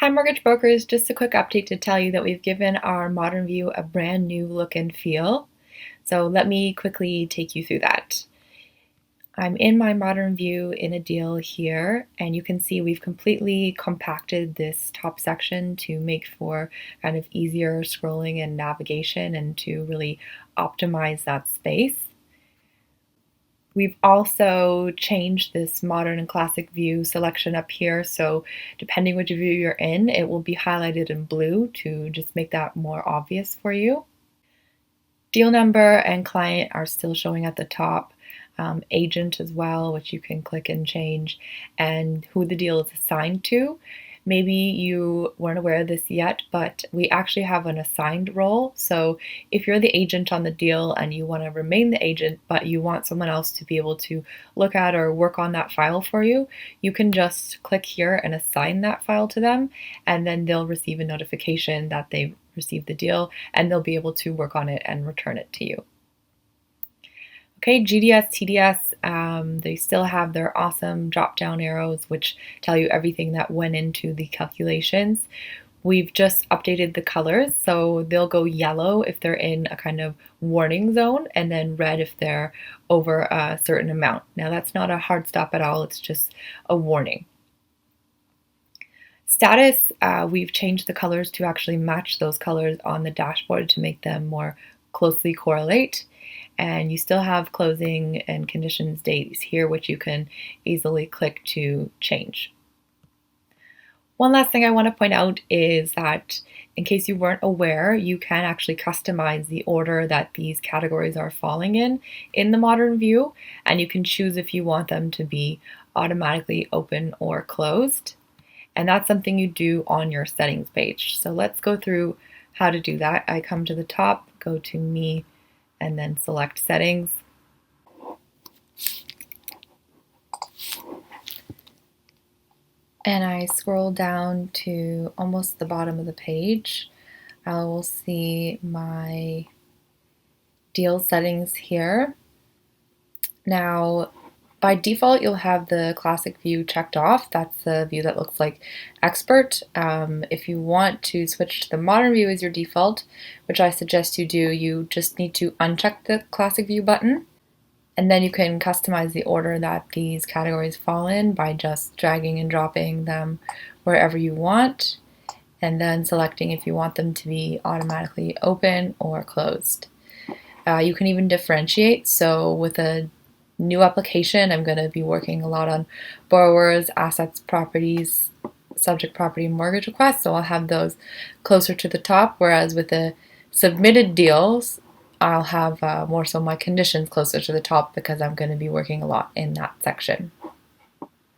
Hi Mortgage Brokers, just a quick update to tell you that we've given our Modern View a brand new look and feel. So let me quickly take you through that. I'm in my Modern View in a deal here, and you can see we've completely compacted this top section to make for kind of easier scrolling and navigation and to really optimize that space. We've also changed this modern and classic view selection up here, so depending which view you're in, it will be highlighted in blue to just make that more obvious for you. Deal number and client are still showing at the top. Agent as well, which you can click and change, and who the deal is assigned to. Maybe you weren't aware of this yet, but we actually have an assigned role. So if you're the agent on the deal and you want to remain the agent, but you want someone else to be able to look at or work on that file for you, you can just click here and assign that file to them, and then they'll receive a notification that they've received the deal and they'll be able to work on it and return it to you. Okay, GDS, TDS, they still have their awesome drop-down arrows which tell you everything that went into the calculations. We've just updated the colors, so they'll go yellow if they're in a kind of warning zone, and then red if they're over a certain amount. Now that's not a hard stop at all, it's just a warning. Status, we've changed the colors to actually match those colors on the dashboard to make them more closely correlate. And you still have closing and conditions dates here, which you can easily click to change. One last thing I want to point out is that in case you weren't aware, you can actually customize the order that these categories are falling in the Modern View, and you can choose if you want them to be automatically open or closed. And that's something you do on your settings page. So let's go through how to do that. I come to the top, go to Me, and then select Settings. And I scroll down to almost the bottom of the page. I will see my deal settings here. Now, by default, you'll have the classic view checked off. That's the view that looks like expert. If you want to switch to the modern view as your default, which I suggest you do, you just need to uncheck the classic view button. And then you can customize the order that these categories fall in by just dragging and dropping them wherever you want, and then selecting if you want them to be automatically open or closed. You can even differentiate. So with a new application, I'm going to be working a lot on borrowers, assets, properties, subject property, mortgage requests, so I'll have those closer to the top, whereas with the submitted deals, I'll have more so my conditions closer to the top because I'm going to be working a lot in that section.